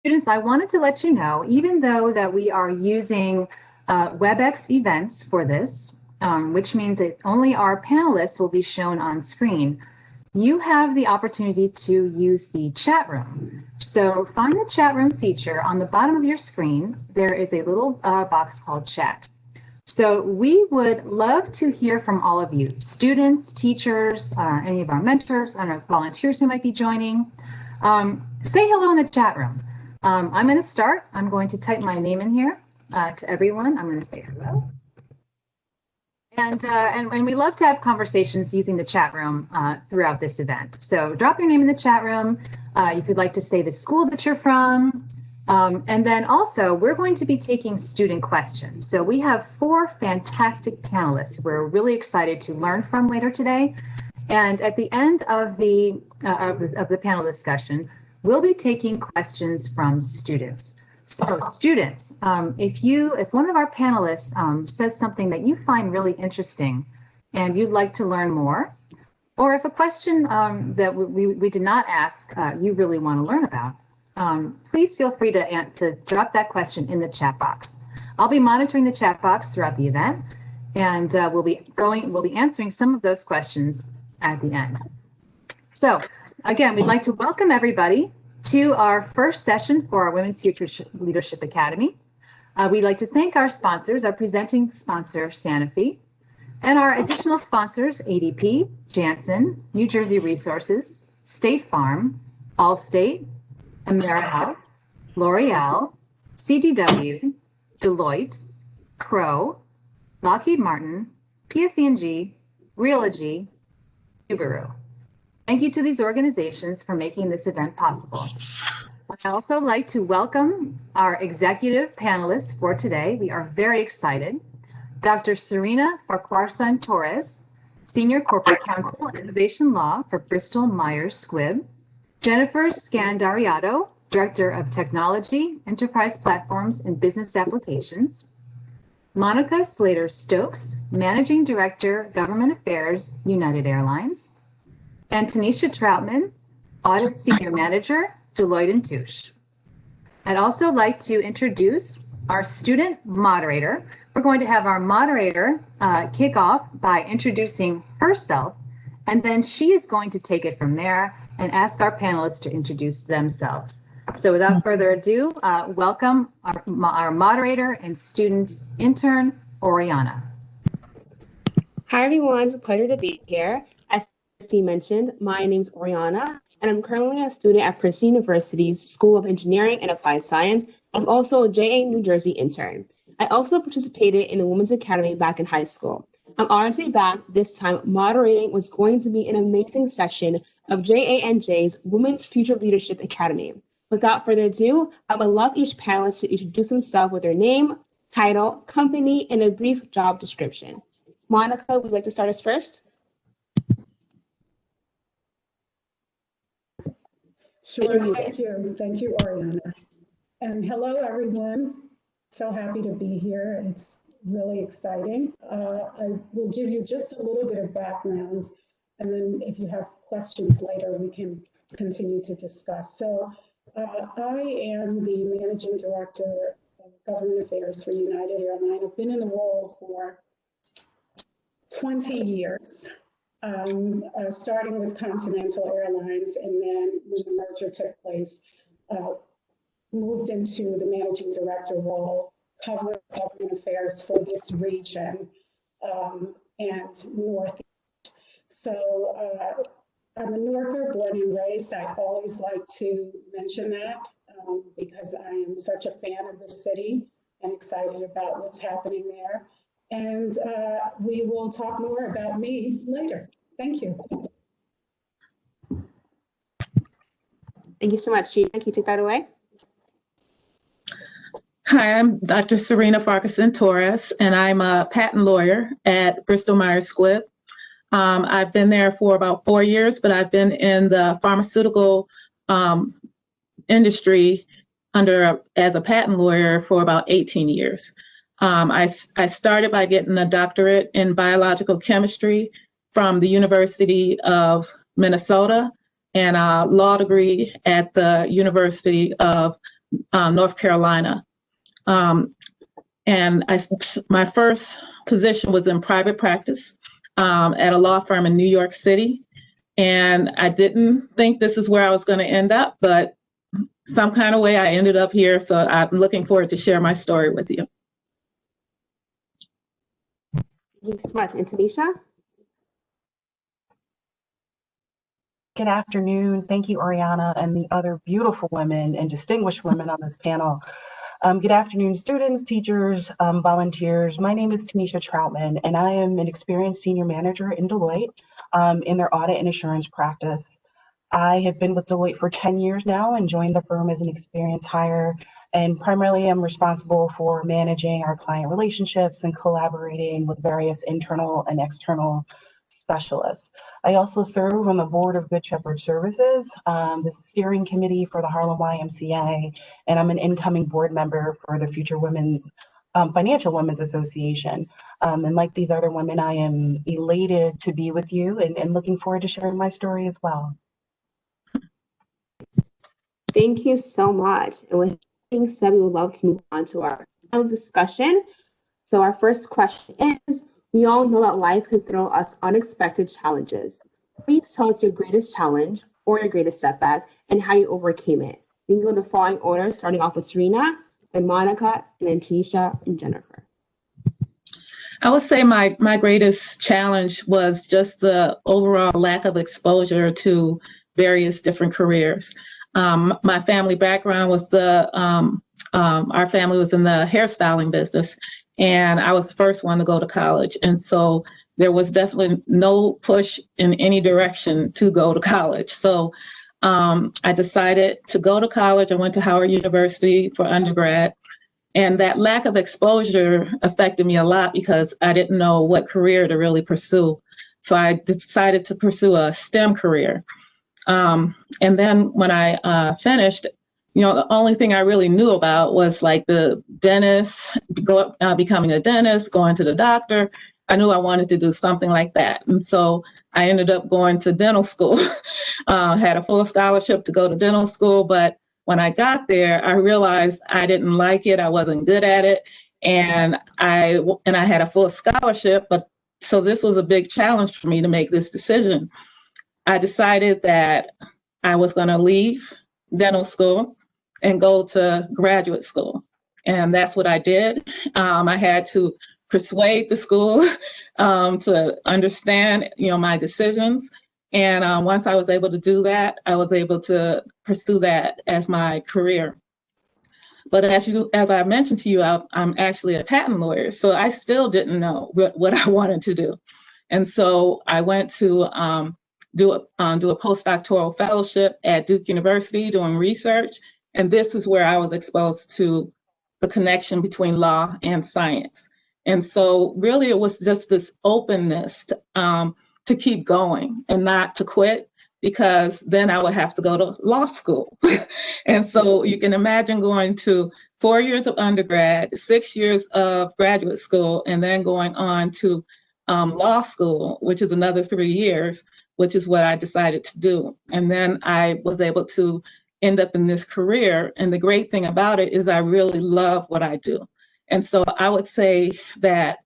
Students, I wanted to let you know, even though that we are using WebEx events for this, which means that only our panelists will be shown on screen, you have the opportunity to use the chat room. So find the chat room feature on the bottom of your screen. There is a little box called chat. So we would love to hear from all of you, students, teachers, any of our mentors, I don't know, volunteers who might be joining. Say hello in the chat room. I'm going to start. I'm going to type my name in here to everyone. I'm going to say hello. And we love to have conversations using the chat room throughout this event. So drop your name in the chat room if you'd like to say the school that you're from. And then also, we're going to be taking student questions. So we have 4 fantastic panelists we're really excited to learn from later today. And at the end of the panel discussion, we'll be taking questions from students. So students, if one of our panelists says something that you find really interesting and you'd like to learn more, or if a question that we did not ask you really want to learn about, please feel free to drop that question in the chat box. I'll be monitoring the chat box throughout the event, and we'll be answering some of those questions at the end. So again, we'd like to welcome everybody to our first session for our Women's Future Leadership Academy. We'd like to thank our sponsors, our presenting sponsor, Sanofi, and our additional sponsors, ADP, Janssen, New Jersey Resources, State Farm, Allstate, AmeriHealth, L'Oreal, CDW, Deloitte, Crow, Lockheed Martin, PSE&G, Realogy, Subaru. Thank you to these organizations for making this event possible. I'd also like to welcome our executive panelists for today. We are very excited. Dr. Serena Farquharson Torres, Senior Corporate Counsel and Innovation Law for Bristol Myers Squibb. Jennifer Scandariato, Director of Technology, Enterprise Platforms and Business Applications. Monica Slater-Stokes, Managing Director, Government Affairs, United Airlines. And Tanisha Troutman, Audit Senior Manager, Deloitte & Touche. I'd also like to introduce our student moderator. We're going to have our moderator kick off by introducing herself, and then she is going to take it from there and ask our panelists to introduce themselves. So without further ado, welcome our moderator and student intern, Oriana. Hi, everyone. It's a pleasure to be here. As Steve mentioned, my name is Oriana, and I'm currently a student at Princeton University's School of Engineering and Applied Science. I'm also a JA New Jersey intern. I also participated in the Women's Academy back in high school. I'm honored to be back, this time moderating what's going to be an amazing session of JA&J's Women's Future Leadership Academy. Without further ado, I would love each panelist to introduce themselves with their name, title, company, and a brief job description. Monica, would you like to start us first? Sure, thank you, Oriana. And hello, everyone. So happy to be here. It's really exciting. I will give you just a little bit of background, and then if you have questions later, we can continue to discuss. So I am the Managing Director of Government Affairs for United Airlines. I've been in the role for 20 years, starting with Continental Airlines, and then when the merger took place, moved into the Managing Director role, covering government affairs for this region and Northeast. So I'm a New Yorker, born and raised. I always like to mention that because I am such a fan of the city and excited about what's happening there. And we will talk more about me later. Thank you. Thank you so much. Can you take that away? Hi, I'm Dr. Serena Farquharson Torres, and I'm a patent lawyer at Bristol Myers Squibb. I've been there for about 4 years, but I've been in the pharmaceutical industry as a patent lawyer for about 18 years. I started by getting a doctorate in biological chemistry from the University of Minnesota, and a law degree at the University of North Carolina. And my first position was in private practice at a law firm in New York City. And I didn't think this is where I was going to end up, but some kind of way I ended up here. So I'm looking forward to share my story with you. Thank you so much. And Tanisha? Good afternoon. Thank you, Oriana, and the other beautiful women and distinguished women on this panel. Good afternoon, students, teachers, volunteers. My name is Tanisha Troutman, and I am an experienced senior manager in Deloitte in their audit and assurance practice. I have been with Deloitte for 10 years now and joined the firm as an experienced hire, and primarily I'm responsible for managing our client relationships and collaborating with various internal and external specialists. I also serve on the board of Good Shepherd Services, the steering committee for the Harlem YMCA, and I'm an incoming board member for the Future Women's Financial Women's Association. And like these other women, I am elated to be with you and looking forward to sharing my story as well. Thank you so much. And with that being said, we would love to move on to our final discussion. So our first question is, we all know that life can throw us unexpected challenges. Please tell us your greatest challenge or your greatest setback and how you overcame it. You can go in the following order, starting off with Serena, then Monica, and then Tanisha and Jennifer. I would say my greatest challenge was just the overall lack of exposure to various different careers. My family background was our family was in the hairstyling business, and I was the first one to go to college. And so there was definitely no push in any direction to go to college. So I decided to go to college. I went to Howard University for undergrad. And that lack of exposure affected me a lot because I didn't know what career to really pursue. So I decided to pursue a STEM career. And then when I finished, the only thing I really knew about was like the dentist, becoming a dentist, going to the doctor. I knew I wanted to do something like that. And so I ended up going to dental school, had a full scholarship to go to dental school. But when I got there, I realized I didn't like it. I wasn't good at it. And I had a full scholarship. But so this was a big challenge for me to make this decision. I decided that I was going to leave dental school and go to graduate school. And that's what I did. I had to persuade the school to understand, my decisions. And once I was able to do that, I was able to pursue that as my career. But as I mentioned to you, I'm actually a patent lawyer. So I still didn't know what I wanted to do. And so I went to do a postdoctoral fellowship at Duke University doing research. And this is where I was exposed to the connection between law and science. And so really it was just this openness to keep going and not to quit, because then I would have to go to law school. And so you can imagine going to 4 years of undergrad, 6 years of graduate school, and then going on to law school, which is another 3 years, which is what I decided to do. And then I was able to end up in this career. And the great thing about it is I really love what I do. And so I would say that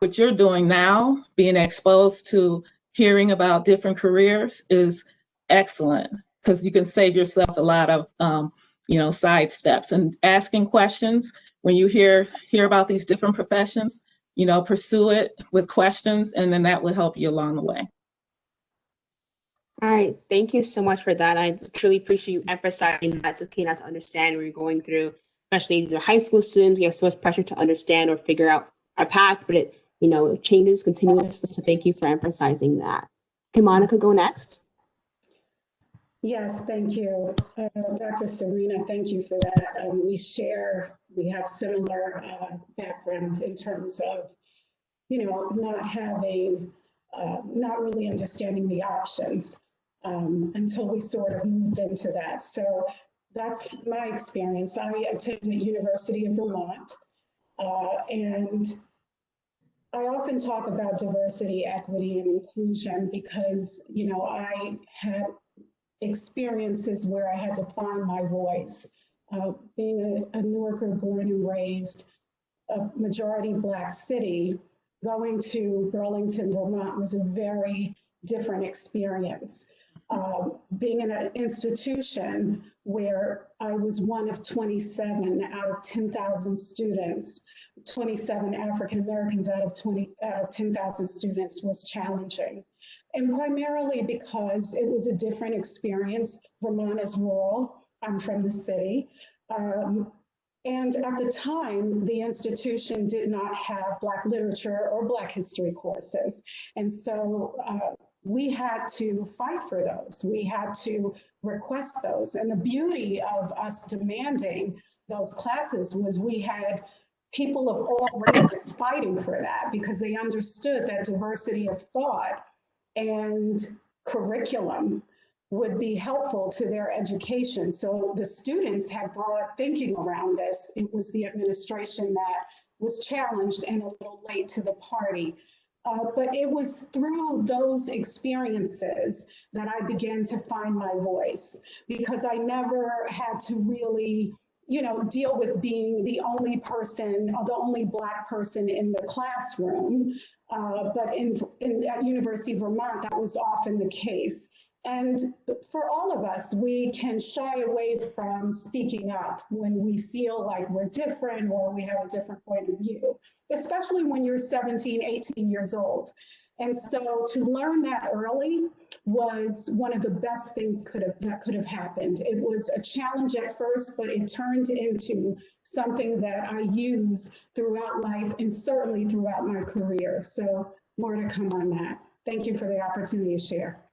what you're doing now, being exposed to hearing about different careers, is excellent, because you can save yourself a lot of side steps. And asking questions when you hear about these different professions, pursue it with questions, and then that will help you along the way. All right, thank you so much for that. I truly appreciate you emphasizing that it's okay not to understand what you're going through, especially as a high school student. We have so much pressure to understand or figure out our path, but it changes continuously. So thank you for emphasizing that. Can Monica go next? Yes, thank you. Dr. Serena, thank you for that. We have similar backgrounds in terms of, not really understanding the options until we sort of moved into that. So that's my experience. I attended University of Vermont, and I often talk about diversity, equity, and inclusion because, I had experiences where I had to find my voice. Being a Newarker born and raised, a majority Black city, going to Burlington, Vermont was a very different experience. Being in an institution where I was one of 27 out of 10,000 students, 27 African Americans out of 10,000 students was challenging. And primarily because it was a different experience. Vermont is rural. I'm from the city. And at the time, the institution did not have Black literature or Black history courses. And so we had to fight for those. We had to request those. And the beauty of us demanding those classes was we had people of all races fighting for that because they understood that diversity of thought and curriculum would be helpful to their education. So the students had broad thinking around this. It was the administration that was challenged and a little late to the party. But it was through those experiences that I began to find my voice because I never had to really, deal with being the only person or the only Black person in the classroom. But at University of Vermont, that was often the case. And for all of us, we can shy away from speaking up when we feel like we're different or we have a different point of view, especially when you're 17, 18 years old. And so to learn that early was one of the best things that could have happened. It was a challenge at first, but it turned into something that I use throughout life and certainly throughout my career. So more to come on that. Thank you for the opportunity to share.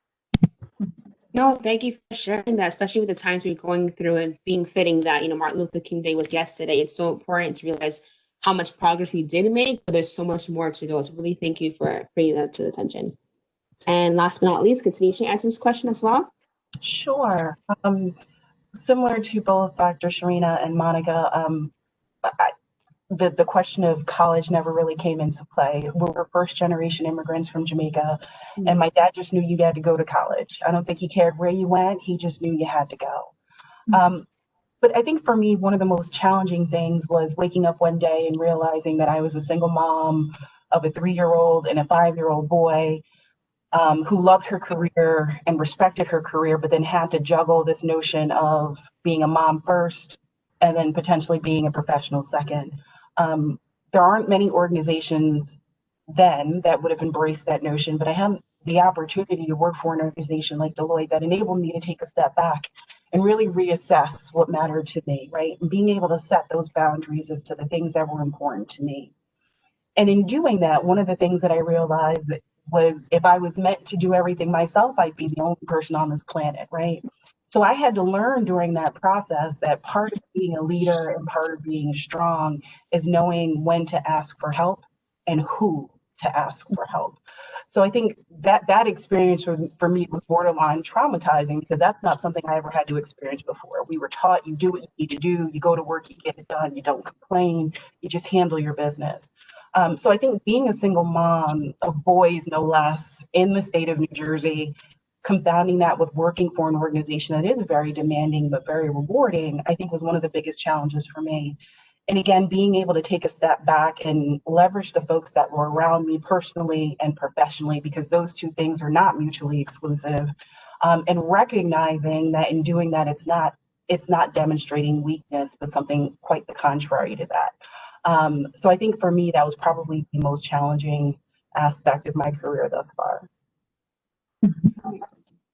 No, thank you for sharing that, especially with the times we're going through and being fitting that, Martin Luther King Day was yesterday. It's so important to realize how much progress we did make, but there's so much more to go. So really thank you for bringing that to the attention. And last but not least, continue to answer this question as well. Sure. Similar to both Dr. Sharina and Monica, the question of college never really came into play. We were first generation immigrants from Jamaica, and my dad just knew you had to go to college. I don't think he cared where you went, he just knew you had to go. But I think for me, one of the most challenging things was waking up one day and realizing that I was a single mom of a 3-year-old and a 5-year-old boy who loved her career and respected her career, but then had to juggle this notion of being a mom first and then potentially being a professional second. There aren't many organizations then that would have embraced that notion, but I had the opportunity to work for an organization like Deloitte that enabled me to take a step back and really reassess what mattered to me, right? And being able to set those boundaries as to the things that were important to me. And in doing that, one of the things that I realized was if I was meant to do everything myself, I'd be the only person on this planet, right? So I had to learn during that process that part of being a leader and part of being strong is knowing when to ask for help and who to ask for help. So I think that experience for me was borderline traumatizing because that's not something I ever had to experience before. We were taught you do what you need to do, you go to work, you get it done, you don't complain, you just handle your business. So I think being a single mom of boys, no less, in the state of New Jersey, confounding that with working for an organization that is very demanding but very rewarding, I think was one of the biggest challenges for me. And again, being able to take a step back and leverage the folks that were around me personally and professionally, because those two things are not mutually exclusive, and recognizing that in doing that, it's not demonstrating weakness, but something quite the contrary to that. So I think for me, that was probably the most challenging aspect of my career thus far.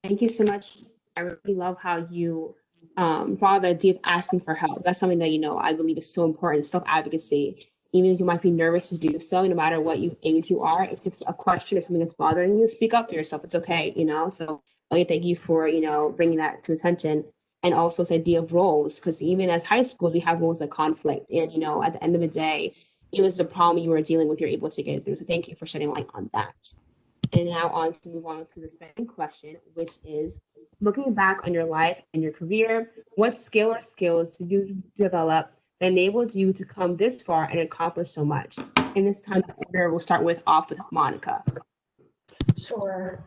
Thank you so much. I really love how you brought the idea of asking for help. That's something that, I believe is so important, self-advocacy. Even if you might be nervous to do so, no matter what age you are, if it's a question or something that's bothering you, speak up for yourself. It's okay, So really thank you for, bringing that to attention. And also this idea of roles, because even as high school, we have roles that conflict. And, at the end of the day, it was a problem you were dealing with, you're able to get through. So thank you for shedding light on that. And now move on to the second question, which is, looking back on your life and your career, what skill or skills did you develop that enabled you to come this far and accomplish so much? In this time of order, we'll start with Monica. Sure.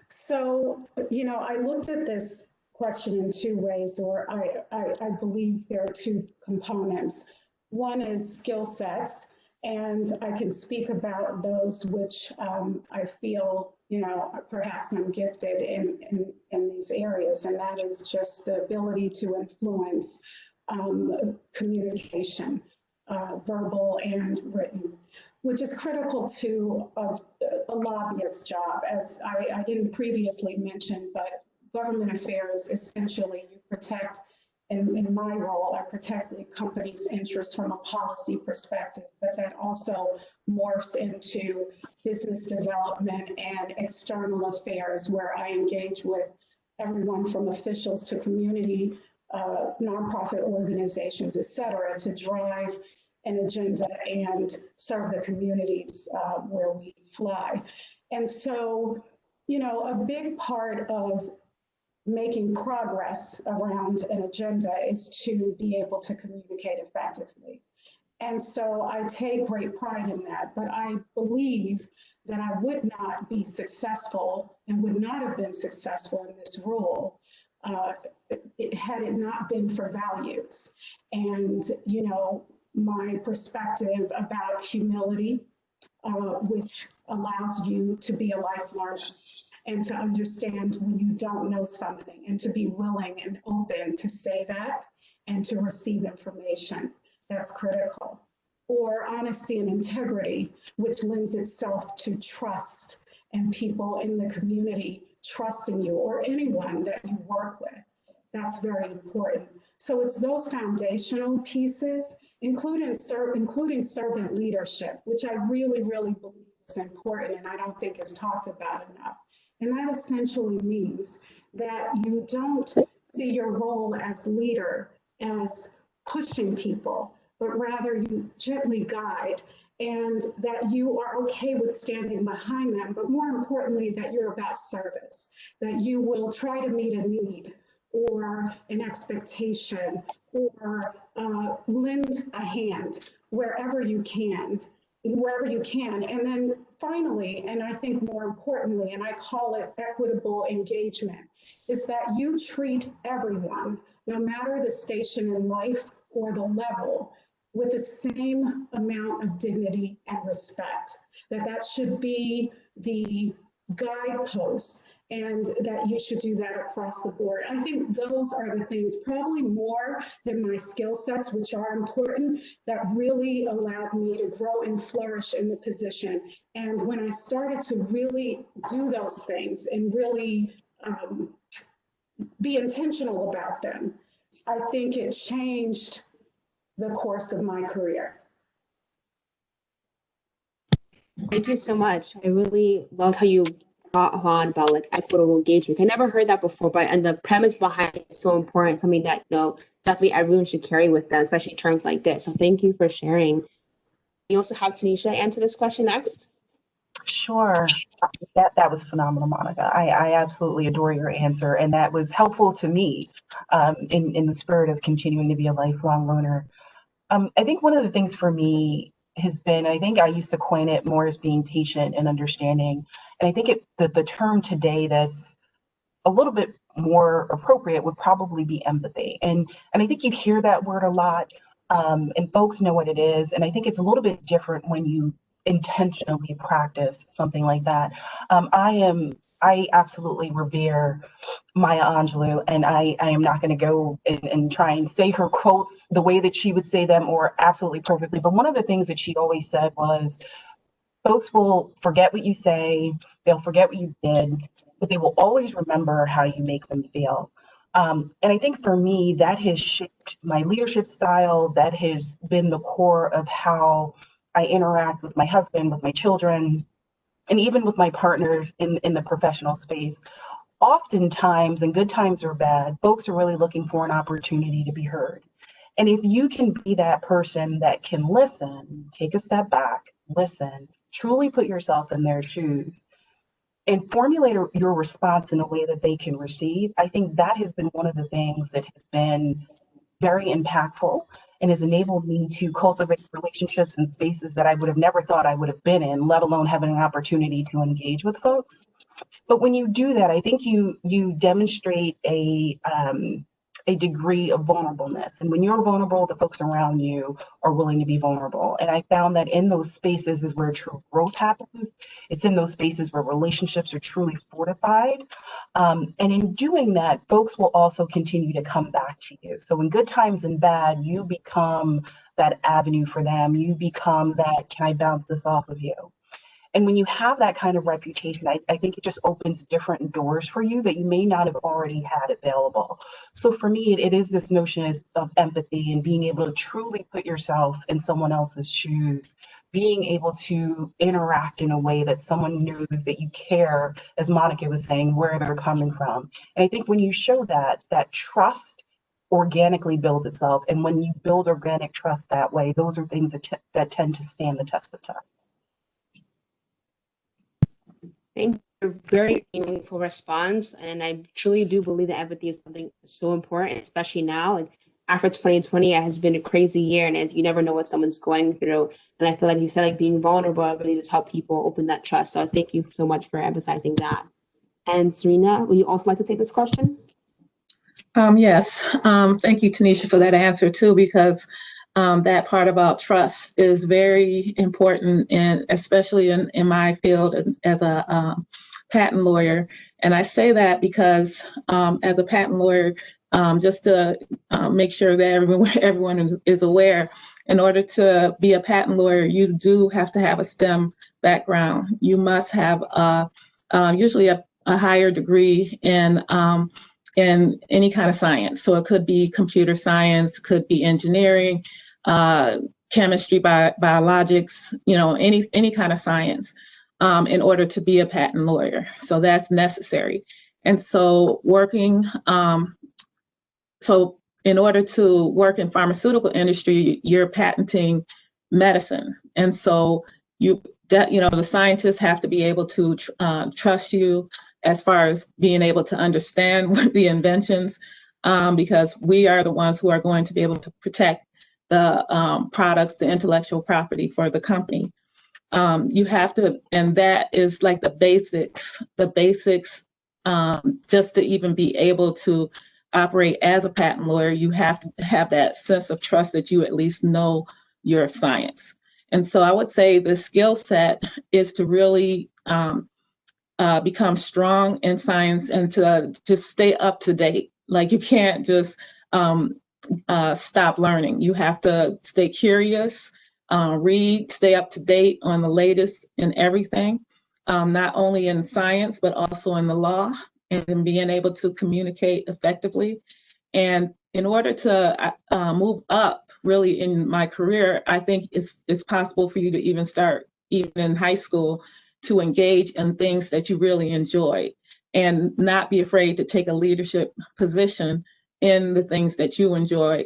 So, I looked at this question in two ways, or I believe there are two components. One is skill sets, and I can speak about those which I feel, perhaps I'm gifted in these areas, and that is just the ability to influence communication, verbal and written, which is critical to a lobbyist's job. As I didn't previously mention, but government affairs, essentially, you protect, in my role, I protect the company's interests from a policy perspective, but that also morphs into business development and external affairs, where I engage with everyone from officials to community, nonprofit organizations, et cetera, to drive an agenda and serve the communities where we fly. And so, a big part of making progress around an agenda is to be able to communicate effectively. And so I take great pride in that, but I believe that I would not be successful and would not have been successful in this role had it not been for values. And, my perspective about humility, which allows you to be a life learner and to understand when you don't know something and to be willing and open to say that and to receive information. That's critical. Or honesty and integrity, which lends itself to trust and people in the community trusting you, or anyone that you work with. That's very important. So it's those foundational pieces, including servant leadership, which I really, really believe is important, and I don't think is talked about enough. And that essentially means that you don't see your role as leader as pushing people, but rather you gently guide, and that you are okay with standing behind them, but more importantly, that you're about service, that you will try to meet a need or an expectation, or lend a hand wherever you can. And then finally, and I think more importantly, and I call it equitable engagement, is that you treat everyone, no matter the station in life or the level, with the same amount of dignity and respect. That should be the guidepost, and that you should do that across the board. I think those are the things, probably more than my skill sets, which are important, that really allowed me to grow and flourish in the position. And when I started to really do those things and really be intentional about them, I think it changed the course of my career. Thank you so much. I really loved how you brought on about like equitable engagement. I never heard that before, but and the premise behind it is so important, something that definitely everyone should carry with them, especially in terms like this. So thank you for sharing. We also have Tanisha answer this question next. Sure. That was phenomenal, Monica. I absolutely adore your answer, and that was helpful to me in the spirit of continuing to be a lifelong learner. I think one of the things for me has been, I think I used to coin it more as being patient and understanding. And I think the term today that's a little bit more appropriate would probably be empathy. And I think you hear that word a lot, and folks know what it is. And I think it's a little bit different when you intentionally practice something like that. I absolutely revere Maya Angelou, and I am not going to go and try and say her quotes the way that she would say them or absolutely perfectly. But one of the things that she always said was, folks will forget what you say, they'll forget what you did, but they will always remember how you make them feel. And I think for me, that has shaped my leadership style. That has been the core of how I interact with my husband, with my children, and even with my partners in the professional space. Oftentimes, and good times or bad, folks are really looking for an opportunity to be heard. And if you can be that person that can listen, take a step back, listen, truly put yourself in their shoes, and formulate your response in a way that they can receive, I think that has been one of the things that has been very impactful and has enabled me to cultivate relationships in spaces that I would have never thought I would have been in, let alone having an opportunity to engage with folks. But when you do that, I think you demonstrate a degree of vulnerableness. And when you're vulnerable, the folks around you are willing to be vulnerable. And I found that in those spaces is where true growth happens. It's in those spaces where relationships are truly fortified. And in doing that, folks will also continue to come back to you. So in good times and bad, you become that avenue for them. You become that, can I bounce this off of you? And when you have that kind of reputation, I think it just opens different doors for you that you may not have already had available. So for me, it is this notion of empathy and being able to truly put yourself in someone else's shoes, being able to interact in a way that someone knows that you care, as Monica was saying, where they're coming from. And I think when you show that, that trust organically builds itself. And when you build organic trust that way, those are things that tend to stand the test of time. Thank you for a very meaningful response. And I truly do believe that empathy is something so important, especially now. And after 2020, it has been a crazy year, and as you never know what someone's going through. And I feel like you said, like being vulnerable really just help people open that trust. So thank you so much for emphasizing that. And Serena, would you also like to take this question? Yes. Thank you, Tanisha, for that answer too, because that part about trust is very important, and especially in my field as a patent lawyer. And I say that because as a patent lawyer, just to make sure that everyone is aware, in order to be a patent lawyer, you do have to have a STEM background. You must have usually a higher degree in any kind of science. So it could be computer science, could be engineering, chemistry, biologics, any kind of science in order to be a patent lawyer. So that's necessary. And so so in order to work in pharmaceutical industry, you're patenting medicine. And so the scientists have to be able to trust you as far as being able to understand the inventions, because we are the ones who are going to be able to protect the products, the intellectual property for the company. You have to, and that is like the basics, just to even be able to operate as a patent lawyer, you have to have that sense of trust that you at least know your science. And so I would say the skill set is to really become strong in science and to just stay up to date. Like you can't just stop learning. You have to stay curious, read, stay up to date on the latest in everything, not only in science, but also in the law, and being able to communicate effectively. And in order to move up really in my career, I think it's possible for you to even start even in high school to engage in things that you really enjoy and not be afraid to take a leadership position in the things that you enjoy.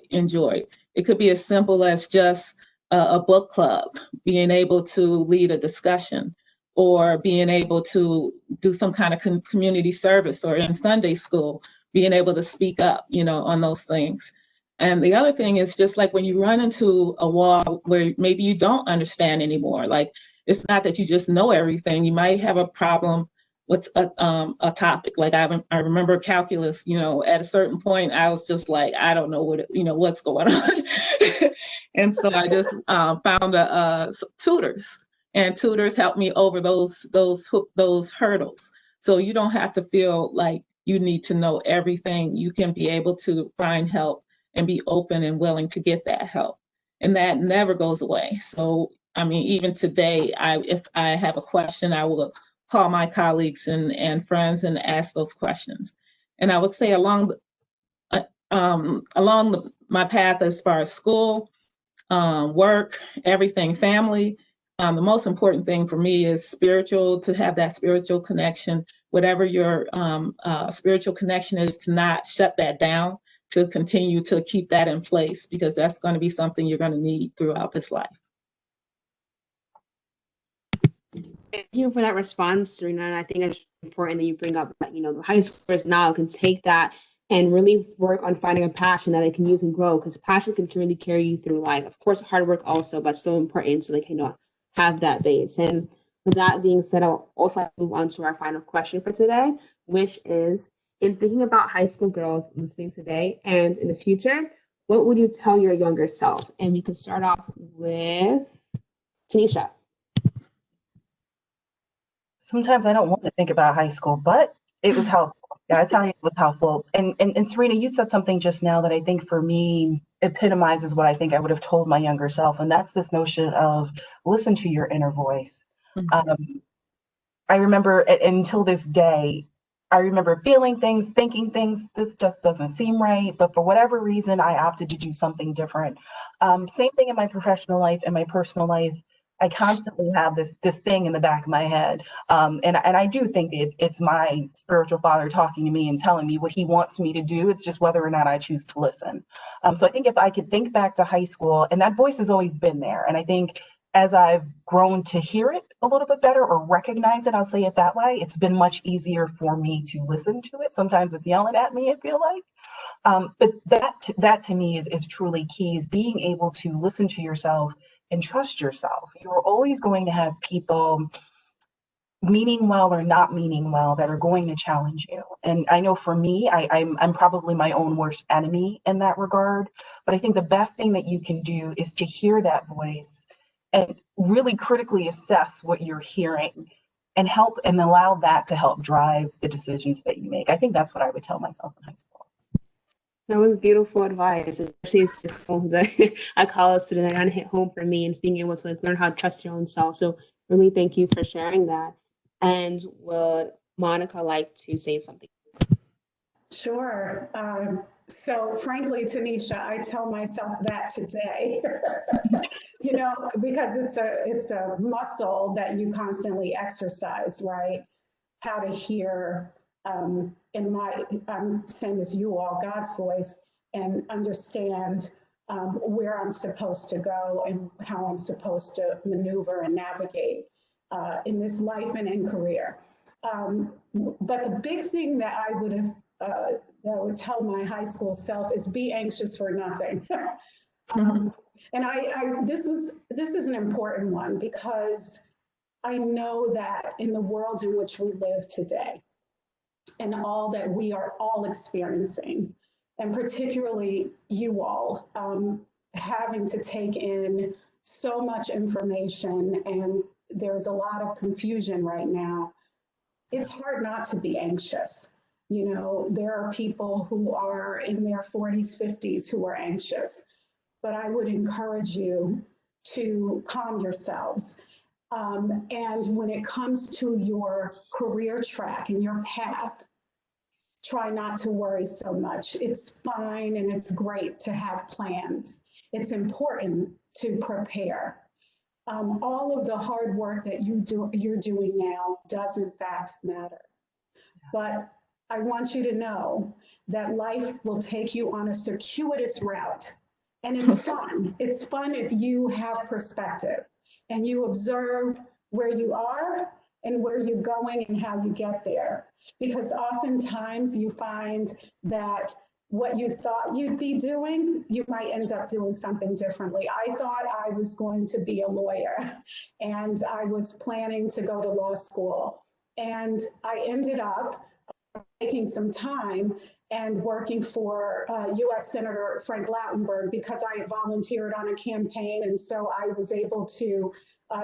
It could be as simple as just a book club, being able to lead a discussion, or being able to do some kind of community service, or in Sunday school, being able to speak up, on those things. And the other thing is just like when you run into a wall where maybe you don't understand anymore, like it's not that you just know everything. You might have a problem with a topic. Like I remember calculus, at a certain point, I was just like, I don't know what's going on. And so I just found tutors. And tutors help me over those hurdles. So you don't have to feel like you need to know everything. You can be able to find help and be open and willing to get that help. And that never goes away. So, I mean, even today, if I have a question, I will call my colleagues and friends and ask those questions. And I would say along my path as far as school, work, everything, family, the most important thing for me is to have that spiritual connection, whatever your spiritual connection is, to not shut that down, to continue to keep that in place, because that's going to be something you're going to need throughout this life. Thank you for that response, Serena. And I think it's important that you bring up that, the high schoolers now can take that and really work on finding a passion that they can use and grow, because passion can really carry you through life. Of course, hard work also, but so important so they can have that base. And with that being said, I'll also like to move on to our final question for today, which is, in thinking about high school girls listening today and in the future, what would you tell your younger self? And we could start off with Tanisha. Sometimes I don't want to think about high school, but it was helpful. Yeah, I tell you, it was helpful. And Serena, you said something just now that I think for me epitomizes what I think I would have told my younger self, and that's this notion of listen to your inner voice. I remember until this day, I remember feeling things, thinking things, this just doesn't seem right, but for whatever reason, I opted to do something different. Same thing in my professional life and my personal life. I constantly have this thing in the back of my head. And I do think it's my spiritual father talking to me and telling me what he wants me to do. It's just whether or not I choose to listen. So I think if I could think back to high school, and that voice has always been there. And I think as I've grown to hear it a little bit better or recognize it, I'll say it that way, it's been much easier for me to listen to it. Sometimes it's yelling at me, I feel like. But that to me is truly key, is being able to listen to yourself and trust yourself. You're always going to have people, meaning well or not meaning well, that are going to challenge you. And I know for me, I'm probably my own worst enemy in that regard. But I think the best thing that you can do is to hear that voice and really critically assess what you're hearing and help and allow that to help drive the decisions that you make. I think that's what I would tell myself in high school. That was beautiful advice, especially as a college student. That kind of hit home for me, and being able to learn how to trust your own self. So really, thank you for sharing that. And would Monica like to say something? Sure. So frankly, Tanisha, I tell myself that today, because it's a muscle that you constantly exercise, right? How to hear, I'm same as you all, God's voice, and understand where I'm supposed to go and how I'm supposed to maneuver and navigate in this life and in career. But the big thing that I would tell my high school self is be anxious for nothing. And this is an important one, because I know that in the world in which we live today, and all that we are all experiencing, and particularly you all, having to take in so much information, and there's a lot of confusion right now, it's hard not to be anxious. There are people who are in their 40s, 50s who are anxious, but I would encourage you to calm yourselves. And when it comes to your career track and your path, try not to worry so much. It's fine and it's great to have plans. It's important to prepare. All of the hard work that you're doing now does in fact matter. But I want you to know that life will take you on a circuitous route. And it's fun. It's fun if you have perspective and you observe where you are and where you're going and how you get there. Because oftentimes you find that what you thought you'd be doing, you might end up doing something differently. I thought I was going to be a lawyer, and I was planning to go to law school. And I ended up taking some time and working for U.S. Senator Frank Lautenberg, because I volunteered on a campaign, and so I was able to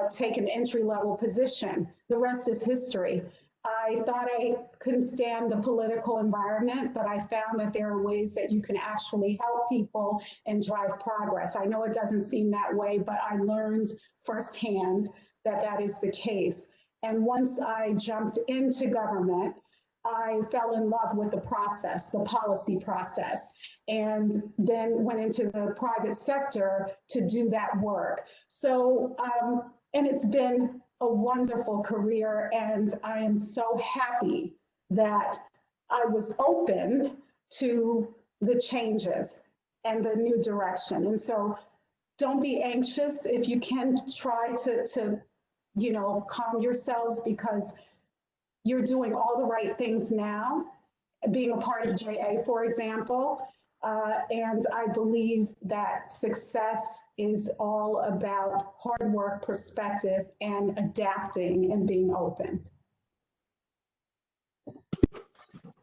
take an entry-level position. The rest is history. I thought I couldn't stand the political environment, but I found that there are ways that you can actually help people and drive progress. I know it doesn't seem that way, but I learned firsthand that that is the case. And once I jumped into government, I fell in love with the process, the policy process, and then went into the private sector to do that work. So, and it's been a wonderful career, and I am so happy that I was open to the changes and the new direction. And so don't be anxious. If you can, try to calm yourselves, because you're doing all the right things now, being a part of JA, for example. And I believe that success is all about hard work, perspective, and adapting and being open.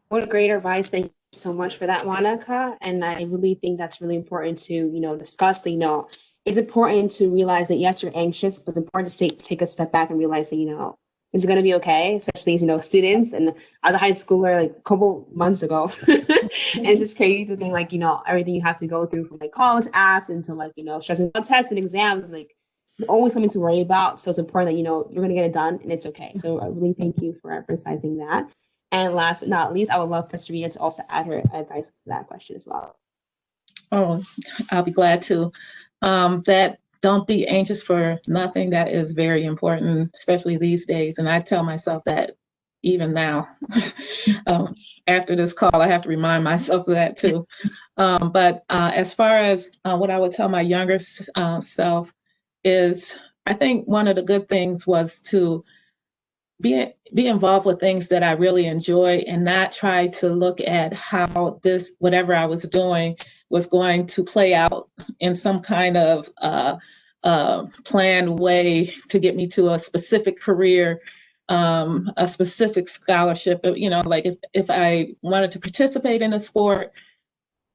What great advice. Thank you so much for that, Monica. And I really think that's really important to, discuss. It's important to realize that yes, you're anxious, but it's important to take a step back and realize that, it's going to be okay, especially as, students. And I was a high schooler like a couple months ago. And it's just crazy to think everything you have to go through from college apps into stressing about tests and exams, there's always something to worry about. So it's important that, you're going to get it done and it's okay. So I really thank you for emphasizing that. And last but not least, I would love for Serena to also add her advice to that question as well. Oh, I'll be glad to. That don't be anxious for nothing. That is very important, especially these days. And I tell myself that even now. After this call, I have to remind myself of that too. But as far as what I would tell my younger self is, I think one of the good things was to be involved with things that I really enjoy and not try to look at how whatever I was doing was going to play out in some kind of planned way to get me to a specific career, a specific scholarship. Like if I wanted to participate in a sport,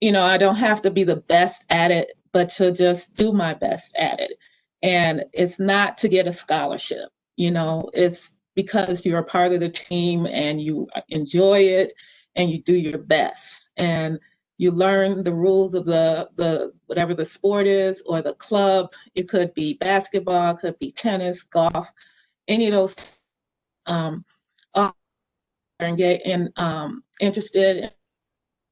I don't have to be the best at it, but to just do my best at it. And it's not to get a scholarship, it's because you're a part of the team and you enjoy it and you do your best. And you learn the rules of the whatever the sport is or the club. It could be basketball, could be tennis, golf, any of those interested in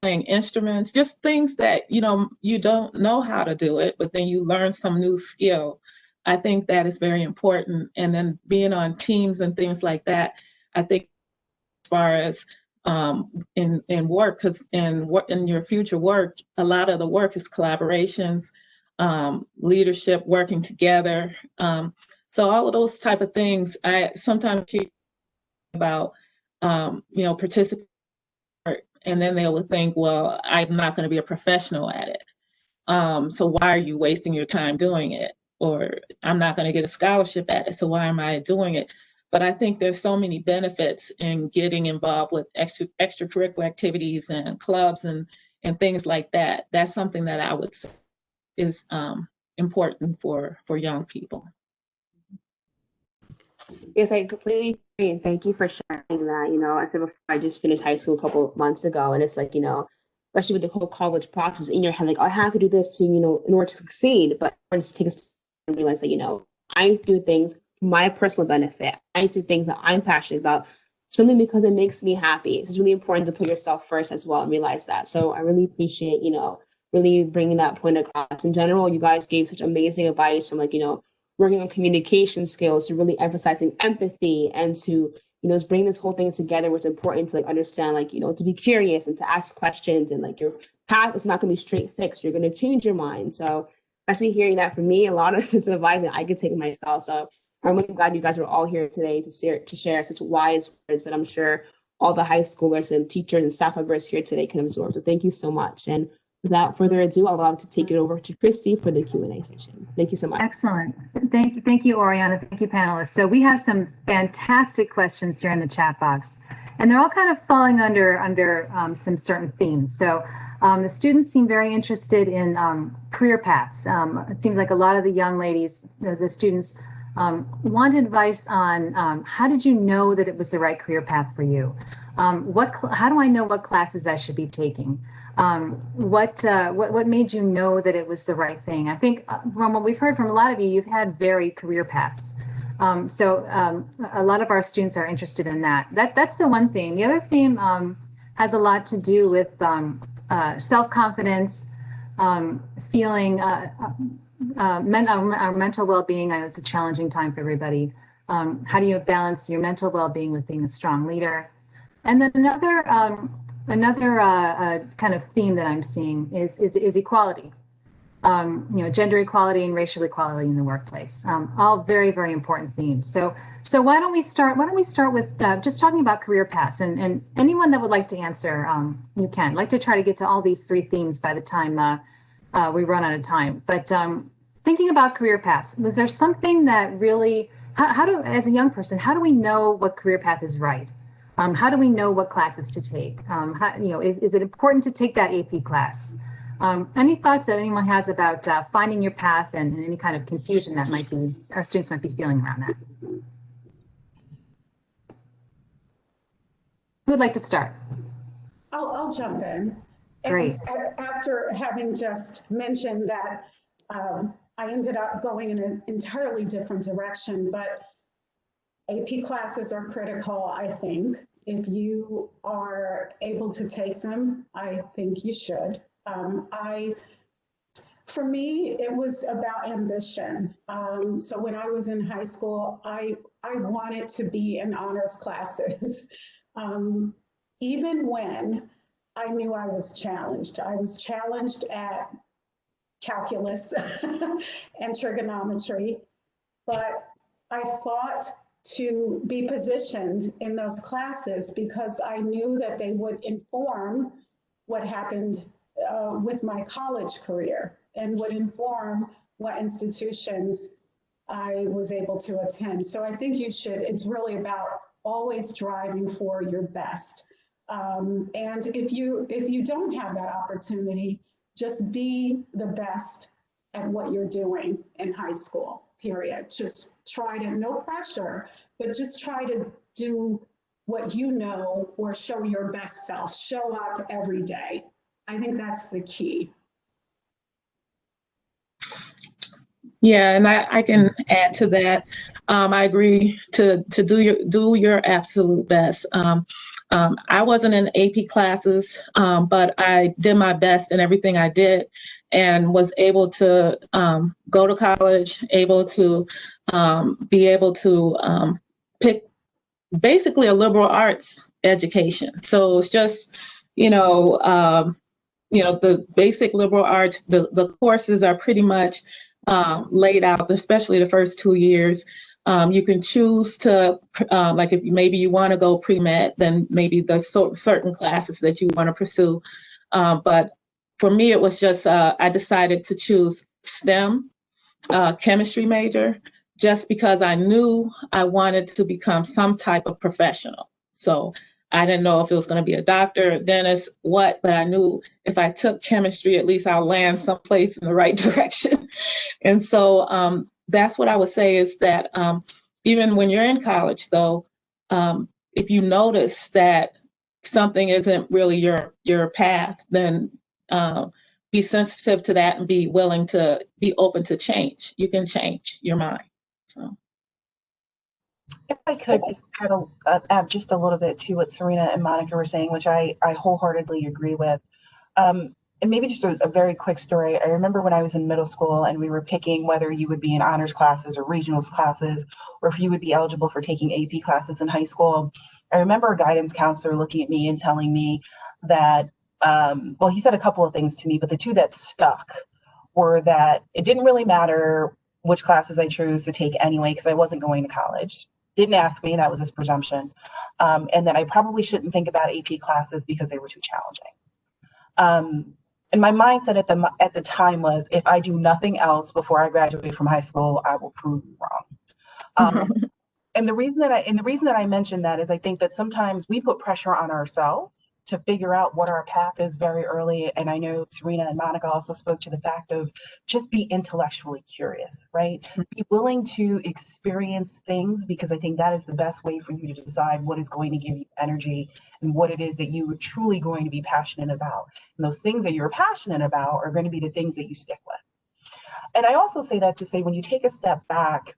playing instruments, just things that you don't know how to do it, but then you learn some new skill. I think that is very important. And then being on teams and things like that, I think as far as in work, because in your future work, a lot of the work is collaborations, leadership, working together. So all of those type of things, I sometimes keep about, participate, and then they will think, well, I'm not going to be a professional at it. So why are you wasting your time doing it? Or I'm not going to get a scholarship at it, so why am I doing it? But I think there's so many benefits in getting involved with extracurricular activities and clubs and things like that. That's something that I would say is important for young people. Yes, I completely agree. And thank you for sharing that. I said before, I just finished high school a couple months ago, and it's especially with the whole college process in your head, I have to do this to, in order to succeed. But I just take a step and realize that, I do things for my personal benefit. I do things that I'm passionate about, something because it makes me happy. It's really important to put yourself first as well and realize that. So I really appreciate, really bringing that point across. In general, you guys gave such amazing advice from working on communication skills to really emphasizing empathy and to, bring this whole thing together, where it's important to understand, to be curious and to ask questions, and your path is not going to be straight fixed. You're going to change your mind. So especially hearing that from me, a lot of this advice that I could take myself. So I'm really glad you guys were all here today to share such wise words that I'm sure all the high schoolers and teachers and staff members here today can absorb. So thank you so much. And without further ado, I'd like to take it over to Christy for the Q&A session. Thank you so much. Excellent. Thank you, Oriana. Thank you, panelists. So we have some fantastic questions here in the chat box, and they're all kind of falling under some certain themes. So the students seem very interested in career paths. It seems like a lot of the young ladies, the students, want advice on how did you know that it was the right career path for you? How do I know what classes I should be taking? What made you know that it was the right thing? I think from what we've heard from a lot of you, you've had varied career paths. So a lot of our students are interested in that. That's the one theme. The other theme has a lot to do with self-confidence, feeling our mental well-being. I know it's a challenging time for everybody. How do you balance your mental well-being with being a strong leader? And then another kind of theme that I'm seeing is equality. gender equality and racial equality in the workplace. All very, very important themes. So why don't we start with just talking about career paths, and anyone that would like to answer, you can. I'd like to try to get to all these three themes by the time we run out of time. But thinking about career paths, was there something that really, as a young person, how do we know what career path is right? How do we know what classes to take? Is it important to take that AP class? Any thoughts that anyone has about finding your path and any kind of confusion that our students might be feeling around that? Who would like to start? I'll jump in. Great. And after having just mentioned that I ended up going in an entirely different direction, but AP classes are critical, I think. If you are able to take them, I think you should. For me, it was about ambition. So when I was in high school, I wanted to be in honors classes. Even when I knew I was challenged. I was challenged at calculus and trigonometry, but I fought to be positioned in those classes because I knew that they would inform what happened with my college career and would inform what institutions I was able to attend. So I think it's really about always driving for your best. And if you don't have that opportunity, just be the best at what you're doing in high school, period. Just try to, no pressure, but just try to do what you know or show your best self. Show up every day. I think that's the key. Yeah, and I can add to that. I agree to do your absolute best. I wasn't in AP classes, but I did my best in everything I did, and was able to go to college, able to be able to pick basically a liberal arts education. So it's just, the basic liberal arts. The courses are pretty much laid out, especially the first 2 years. You can choose to, like if maybe you want to go pre-med, then maybe the certain classes that you want to pursue. But for me, it was just, I decided to choose STEM, chemistry major, just because I knew I wanted to become some type of professional. So I didn't know if it was going to be a doctor, a dentist, but I knew if I took chemistry, at least I'll land someplace in the right direction. And so that's what I would say is that even when you're in college, though, if you notice that something isn't really your path, then be sensitive to that and be willing to be open to change. You can change your mind. So. If I could just add just a little bit to what Serena and Monica were saying, which I wholeheartedly agree with. And maybe just a very quick story. I remember when I was in middle school and we were picking whether you would be in honors classes or regionals classes, or if you would be eligible for taking AP classes in high school. I remember a guidance counselor looking at me and telling me that, well, he said a couple of things to me, but the two that stuck were that it didn't really matter which classes I chose to take anyway, because I wasn't going to college. Didn't ask me, that was his presumption. And that I probably shouldn't think about AP classes because they were too challenging. And my mindset at the time was, if I do nothing else before I graduate from high school, I will prove you wrong. And the reason that I mention that is I think that sometimes we put pressure on ourselves to figure out what our path is very early. And I know Serena and Monica also spoke to the fact of just be intellectually curious, right? Be willing to experience things, because I think that is the best way for you to decide what is going to give you energy and what it is that you are truly going to be passionate about. And those things that you're passionate about are going to be the things that you stick with. And I also say that to say, when you take a step back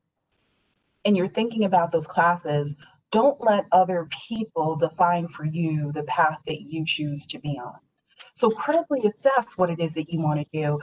and you're thinking about those classes, don't let other people define for you the path that you choose to be on. So critically assess what it is that you want to do.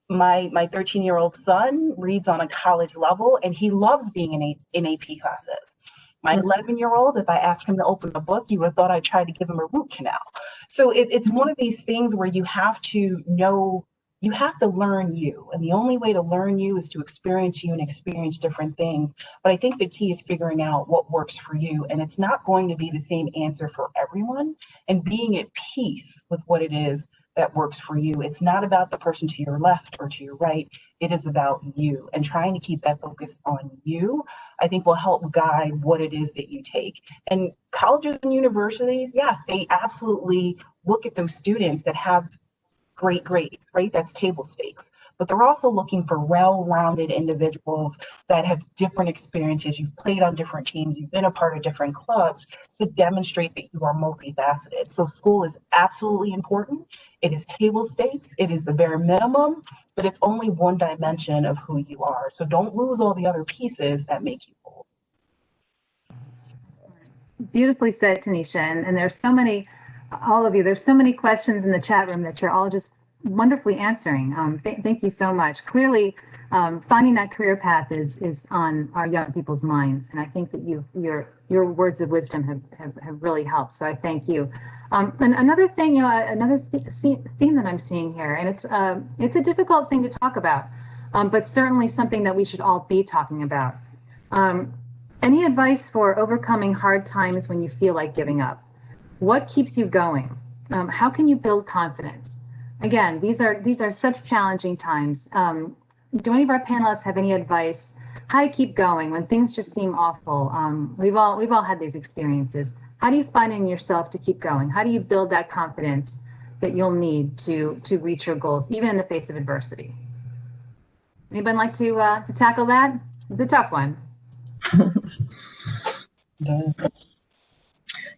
My 13-year-old son reads on a college level and he loves being in AP classes. My 11-year-old, if I asked him to open a book, you would have thought I tried to give him a root canal. So it's one of these things where you have to know you have to learn you. And the only way to learn you is to experience you and experience different things. But I think the key is figuring out what works for you. And it's not going to be the same answer for everyone, and being at peace with what it is that works for you. It's not about the person to your left or to your right. It is about you, and trying to keep that focus on you, I think will help guide what it is that you take. And colleges and universities, yes, they absolutely look at those students that have great grades, right? That's table stakes. But they're also looking for well-rounded individuals that have different experiences. You've played on different teams, you've been a part of different clubs to demonstrate that you are multifaceted. So school is absolutely important. It is table stakes, it is the bare minimum, but it's only one dimension of who you are. So don't lose all the other pieces that make you whole. Beautifully said, Tanisha. And there's so many, all of you, there's so many questions in the chat room that you're all just wonderfully answering. Thank you so much. Clearly, finding that career path is on our young people's minds. And I think that your words of wisdom have really helped. So I thank you. And another thing, another theme that I'm seeing here, and it's a difficult thing to talk about, but certainly something that we should all be talking about. Any advice for overcoming hard times when you feel like giving up? What keeps you going? How can you build confidence? Again, these are such challenging times. Do any of our panelists have any advice how to keep going when things just seem awful? We've all had these experiences. How do you find in yourself to keep going? How do you build that confidence that you'll need to reach your goals, even in the face of adversity? Anybody like to tackle that? It's a tough one.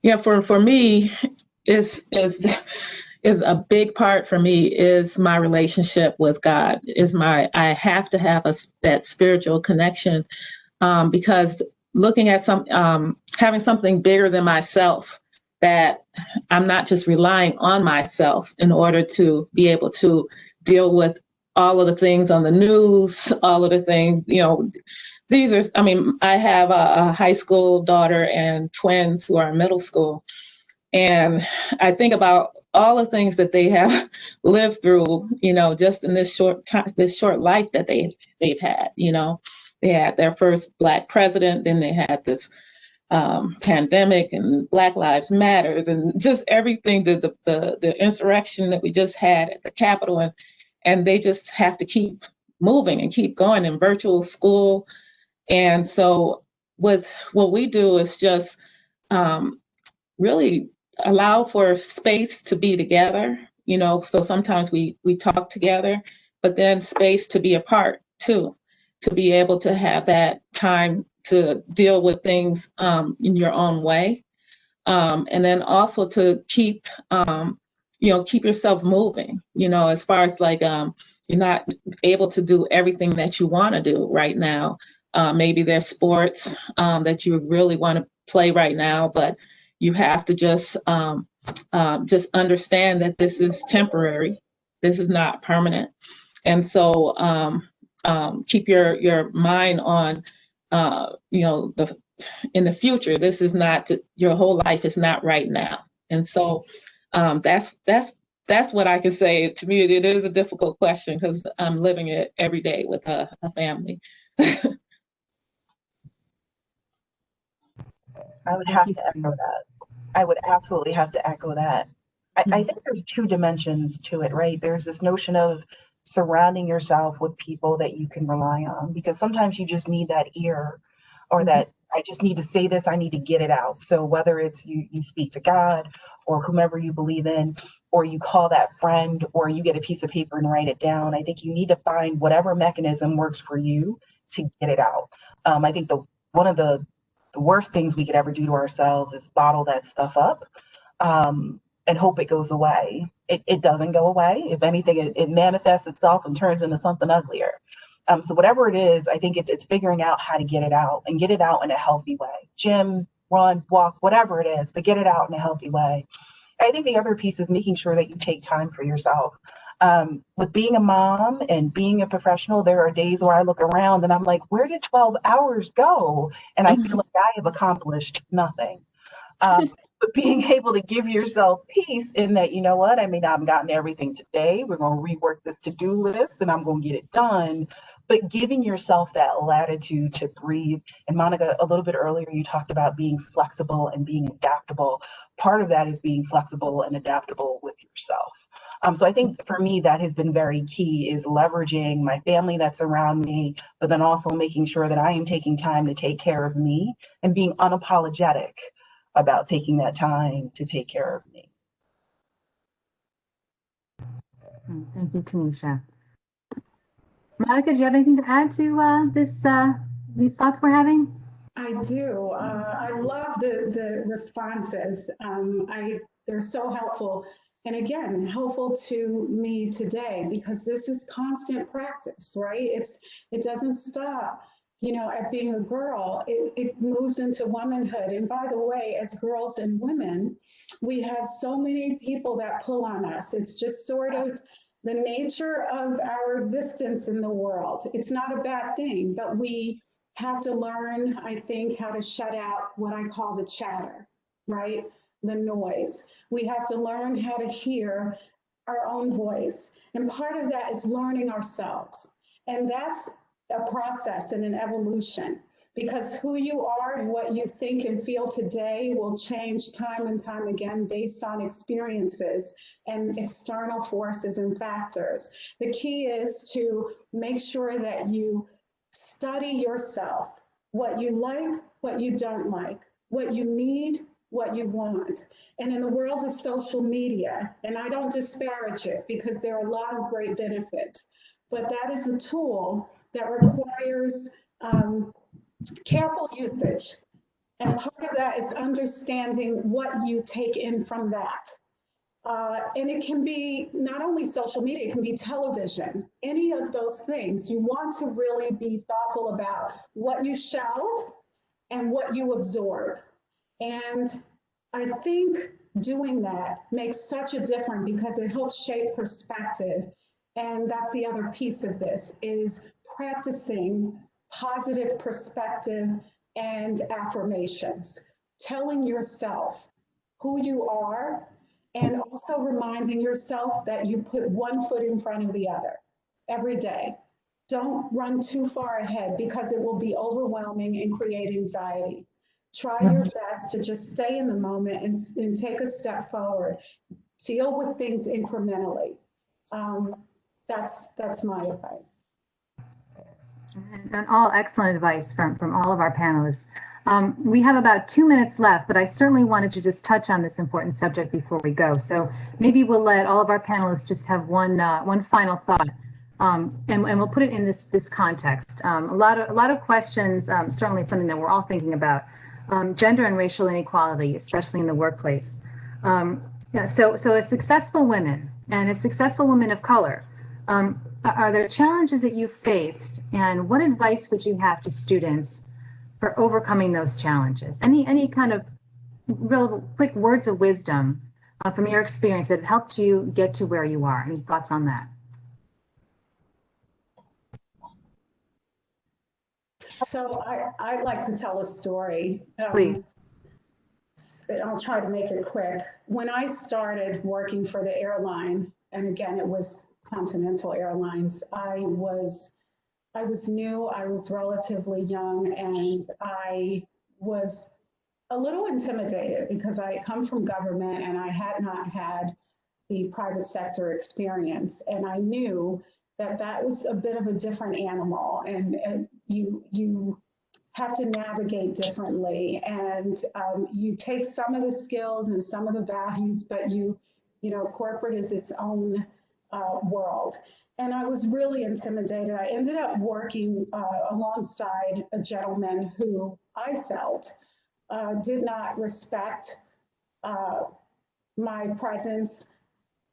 Yeah, for me, is a big part for me is my relationship with God. I have to have that spiritual connection, because looking at having something bigger than myself, that I'm not just relying on myself in order to be able to deal with all of the things on the news, all of the things, I have a high school daughter and twins who are in middle school. And I think about all the things that they have lived through, just in this short life that they've had. They had their first Black president, then they had this pandemic and Black Lives Matters, and just everything, the insurrection that we just had at the Capitol, and they just have to keep moving and keep going in virtual school. And so with what we do is just really allow for space to be together, so sometimes we talk together, but then space to be apart too, to be able to have that time to deal with things in your own way. And then also to keep yourselves moving, as far as you're not able to do everything that you want to do right now. Maybe there's sports that you really want to play right now, but you have to just understand that this is temporary. This is not permanent. And so keep your mind on, in the future. This is not your whole life is not right now. And so that's what I can say. To me, it is a difficult question because I'm living it every day with a family. I would have to echo that. I would absolutely have to echo that. I think there's two dimensions to it, right? There's this notion of surrounding yourself with people that you can rely on, because sometimes you just need that ear, or that I just need to say this, I need to get it out. So whether it's you speak to God or whomever you believe in, or you call that friend, or you get a piece of paper and write it down, I think you need to find whatever mechanism works for you to get it out. I think one of the worst things we could ever do to ourselves is bottle that stuff up and hope it goes away. It doesn't go away. If anything, it manifests itself and turns into something uglier. So whatever it is, I think it's figuring out how to get it out, and get it out in a healthy way. Gym, run, walk, whatever it is, but get it out in a healthy way. I think the other piece is making sure that you take time for yourself. With being a mom and being a professional, there are days where I look around and I'm like, where did 12 hours go? And I feel like I have accomplished nothing. but being able to give yourself peace in that, you know what, I may not have gotten everything today. We're going to rework this to-do list and I'm going to get it done. But giving yourself that latitude to breathe. And Monica, a little bit earlier, you talked about being flexible and being adaptable. Part of that is being flexible and adaptable with yourself. So I think for me, that has been very key, is leveraging my family that's around me, but then also making sure that I am taking time to take care of me and being unapologetic about taking that time to take care of me. Thank you, Tanisha. Monica, do you have anything to add to these thoughts we're having? I do. I love the responses. They're so helpful. And again, helpful to me today, because this is constant practice, right? It doesn't stop, at being a girl. It moves into womanhood. And by the way, as girls and women, we have so many people that pull on us. It's just sort of the nature of our existence in the world. It's not a bad thing, but we have to learn, I think, how to shut out what I call the chatter, right? The noise. We have to learn how to hear our own voice. And part of that is learning ourselves. And that's a process and an evolution, because who you are and what you think and feel today will change time and time again based on experiences and external forces and factors. The key is to make sure that you study yourself, what you like, what you don't like, what you need, what you want. And in the world of social media, and I don't disparage it because there are a lot of great benefits, but that is a tool that requires careful usage. And part of that is understanding what you take in from that. And it can be not only social media, it can be television, any of those things. You want to really be thoughtful about what you shelve and what you absorb. And I think doing that makes such a difference because it helps shape perspective. And that's the other piece of this, is practicing positive perspective and affirmations, telling yourself who you are, and also reminding yourself that you put one foot in front of the other every day. Don't run too far ahead because it will be overwhelming and create anxiety. Try your best to just stay in the moment and take a step forward. Deal with things incrementally. That's my advice. And all excellent advice from all of our panelists. We have about 2 minutes left, but I certainly wanted to just touch on this important subject before we go. So maybe we'll let all of our panelists just have one final thought, and we'll put it in this context. A lot of questions, certainly something that we're all thinking about. Gender and racial inequality, especially in the workplace. So as successful women and as successful women of color, are there challenges that you've faced, and what advice would you have to students for overcoming those challenges? Any kind of real quick words of wisdom from your experience that helped you get to where you are? Any thoughts on that? So I'd like to tell a story. Please. I'll try to make it quick. When I started working for the airline, and again, it was Continental Airlines, I was new, I was relatively young, and I was a little intimidated because I come from government and I had not had the private sector experience. And I knew that was a bit of a different animal, and you have to navigate differently. And you take some of the skills and some of the values, but corporate is its own world. And I was really intimidated. I ended up working alongside a gentleman who I felt did not respect my presence,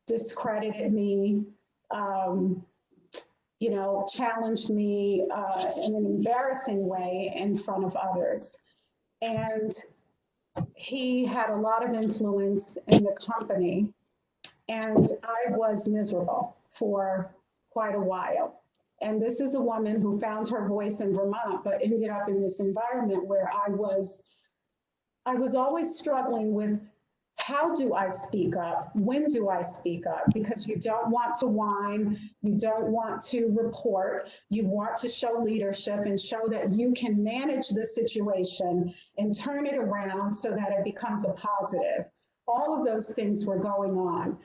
discredited me, challenged me in an embarrassing way in front of others. And he had a lot of influence in the company, and I was miserable for quite a while. And this is a woman who found her voice in Vermont, but ended up in this environment where I was always struggling with how do I speak up? When do I speak up? Because you don't want to whine, you don't want to report, you want to show leadership and show that you can manage the situation and turn it around so that it becomes a positive. All of those things were going on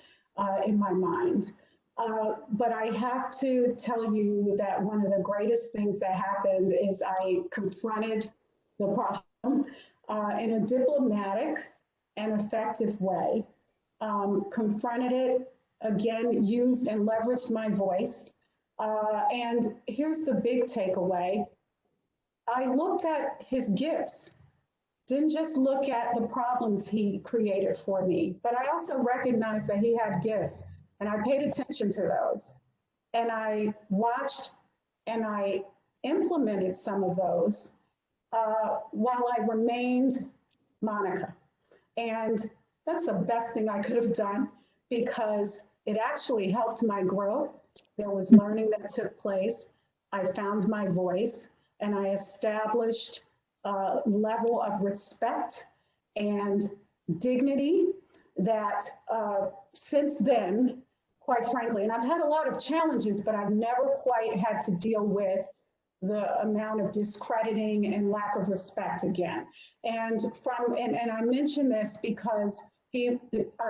in my mind. But I have to tell you that one of the greatest things that happened is I confronted the problem in a diplomatic and effective way, confronted it, again, used and leveraged my voice. And here's the big takeaway. I looked at his gifts, didn't just look at the problems he created for me, but I also recognized that he had gifts, and I paid attention to those. And I watched and I implemented some of those while I remained Monica. And that's the best thing I could have done because it actually helped my growth. There was learning that took place. I found my voice and I established a level of respect and dignity that since then, quite frankly, and I've had a lot of challenges, but I've never quite had to deal with the amount of discrediting and lack of respect again. And I mention this because I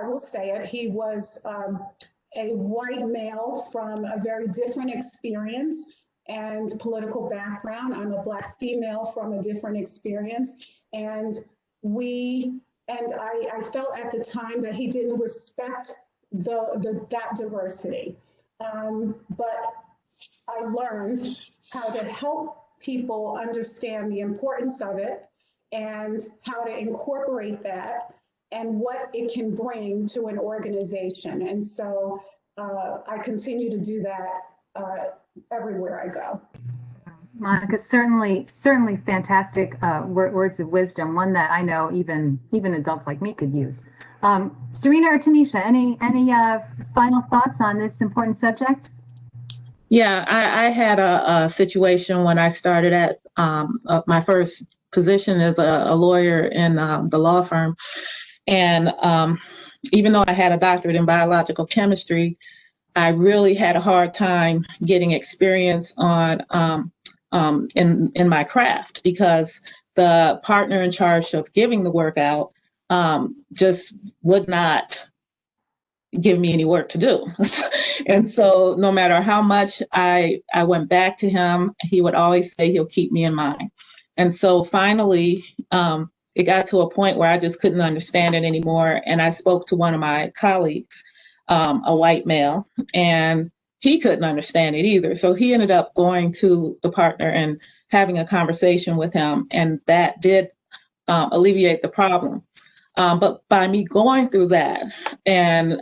will say it, he was a white male from a very different experience and political background. I'm a Black female from a different experience. And I felt at the time that he didn't respect that diversity. But I learned how to help people understand the importance of it and how to incorporate that and what it can bring to an organization. And so I continue to do that everywhere I go. Monica, certainly fantastic words of wisdom, one that I know even adults like me could use. Serena or Tanisha, any final thoughts on this important subject? Yeah, I had a situation when I started at my first position as a lawyer in the law firm. And even though I had a doctorate in biological chemistry, I really had a hard time getting experience on in my craft because the partner in charge of giving the work out just would not give me any work to do. And so no matter how much I went back to him, he would always say he'll keep me in mind. And so finally, it got to a point where I just couldn't understand it anymore. And I spoke to one of my colleagues, a white male, and he couldn't understand it either. So he ended up going to the partner and having a conversation with him. And that did alleviate the problem. But by me going through that and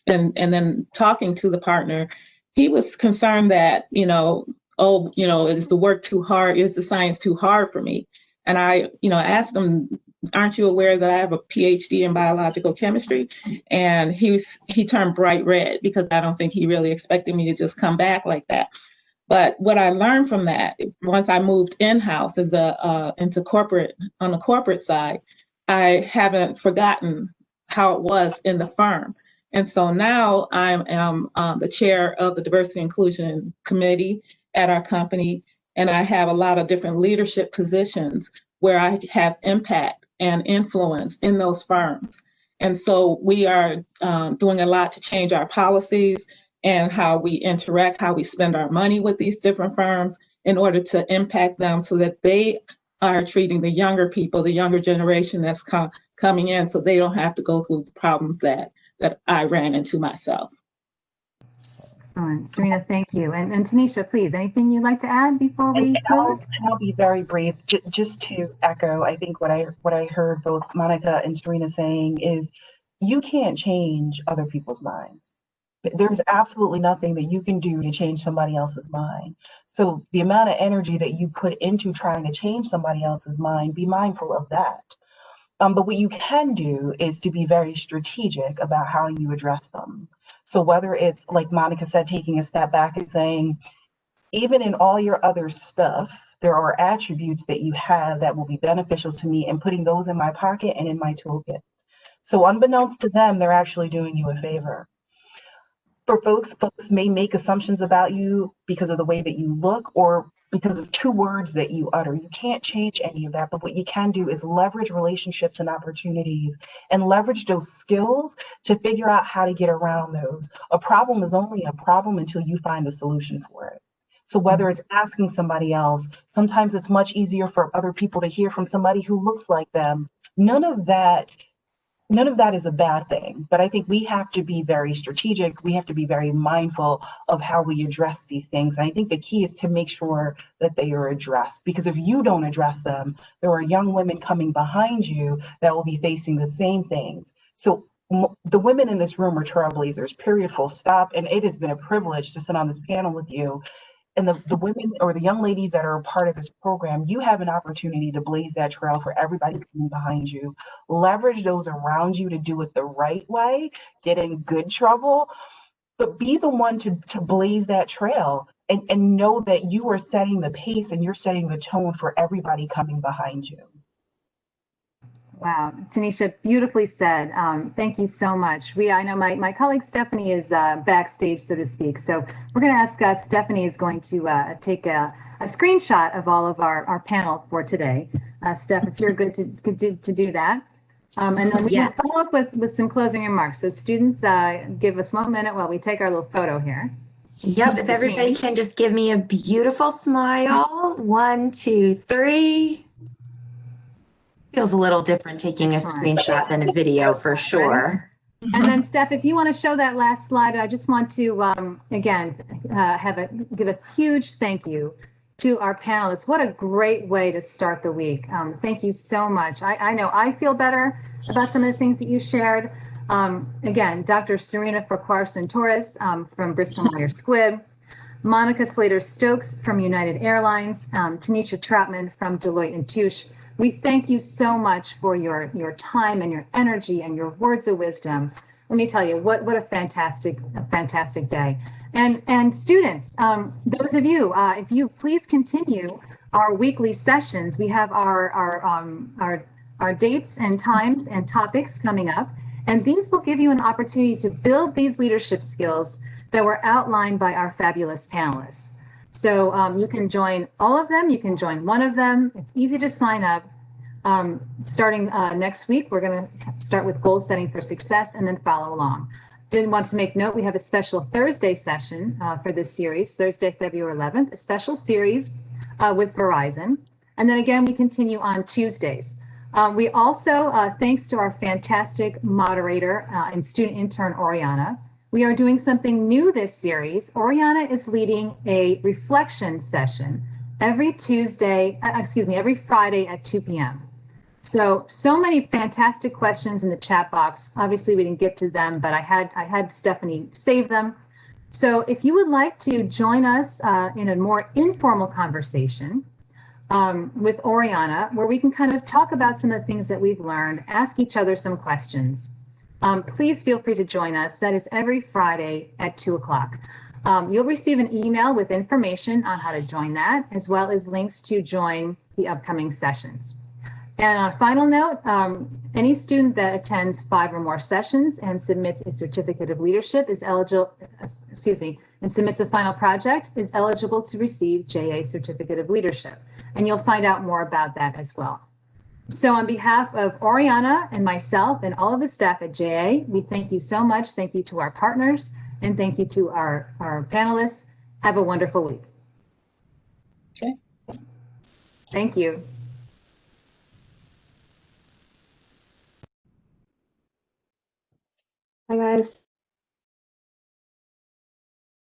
then talking to the partner, he was concerned that, is the work too hard? Is the science too hard for me? And I, asked him, aren't you aware that I have a PhD in biological chemistry? And he turned bright red because I don't think he really expected me to just come back like that. But what I learned from that, once I moved in-house into corporate, on the corporate side, I haven't forgotten how it was in the firm. And so now I am the chair of the Diversity Inclusion Committee at our company, and I have a lot of different leadership positions where I have impact and influence in those firms. And so we are doing a lot to change our policies and how we interact, how we spend our money with these different firms in order to impact them so that they are treating the younger people, the younger generation that's coming in, so they don't have to go through the problems that I ran into myself. Excellent. Serena, thank you. And Tanisha, please, anything you'd like to add before we close? I'll be very brief. Just to echo, I think what I heard both Monica and Serena saying is you can't change other people's minds. There's absolutely nothing that you can do to change somebody else's mind. So the amount of energy that you put into trying to change somebody else's mind, be mindful of that. But what you can do is to be very strategic about how you address them. So whether it's, like Monica said, taking a step back and saying, even in all your other stuff, there are attributes that you have that will be beneficial to me, and putting those in my pocket and in my toolkit. So unbeknownst to them, they're actually doing you a favor. For folks may make assumptions about you because of the way that you look or because of two words that you utter. You can't change any of that, but what you can do is leverage relationships and opportunities and leverage those skills to figure out how to get around those. A problem is only a problem until you find a solution for it. So whether it's asking somebody else, sometimes it's much easier for other people to hear from somebody who looks like them. None of that is a bad thing, but I think we have to be very strategic. We have to be very mindful of how we address these things. And I think the key is to make sure that they are addressed, because if you don't address them, there are young women coming behind you that will be facing the same things. So the women in this room are trailblazers, period, full stop. And it has been a privilege to sit on this panel with you. And the women or the young ladies that are a part of this program, you have an opportunity to blaze that trail for everybody coming behind you. Leverage those around you to do it the right way, get in good trouble, but be the one to blaze that trail and know that you are setting the pace and you're setting the tone for everybody coming behind you. Wow, Tanisha, beautifully said. Thank you so much. I know my colleague Stephanie is backstage, so to speak. So we're going to ask Stephanie is going to take a screenshot of all of our panel for today. Steph, if you're good to do that. And then we can follow up with some closing remarks. So students, give us 1 minute while we take our little photo here. Yep, if everybody can just give me a beautiful smile. 1, 2, 3. Feels a little different taking a screenshot than a video for sure. And then Steph, if you want to show that last slide, I just want to, again, give a huge thank you to our panelists. What a great way to start the week. Thank you so much. I know I feel better about some of the things that you shared. Again, Dr. Serena Farquharson-Torres from Bristol-Myers Squibb, Monica Slater-Stokes from United Airlines, Tanisha Troutman from Deloitte & Touche. We thank you so much for your time and your energy and your words of wisdom. Let me tell you, what a fantastic day. And students, those of you, if you please continue our weekly sessions, we have our dates and times and topics coming up, and these will give you an opportunity to build these leadership skills that were outlined by our fabulous panelists. So you can join all of them. You can join one of them. It's easy to sign up. Starting next week, we're going to start with goal setting for success and then follow along. Did want to make note, we have a special Thursday session for this series, Thursday, February 11th, a special series with Verizon. And then again, we continue on Tuesdays. We also, thanks to our fantastic moderator and student intern, Oriana, we are doing something new this series. Oriana is leading a reflection session every Friday at 2 p.m. So many fantastic questions in the chat box. Obviously, we didn't get to them, but I had Stephanie save them. So if you would like to join us in a more informal conversation with Oriana, where we can kind of talk about some of the things that we've learned, ask each other some questions, please feel free to join us. That is every Friday at 2 o'clock. You'll receive an email with information on how to join that, as well as links to join the upcoming sessions. And on a final note, any student that attends 5 or more sessions and submits a certificate of leadership is eligible, and submits a final project is eligible to receive JA Certificate of Leadership. And you'll find out more about that as well. So on behalf of Oriana and myself and all of the staff at JA, we thank you so much. Thank you to our partners and thank you to our panelists. Have a wonderful week. Okay. Thank you. Hi guys.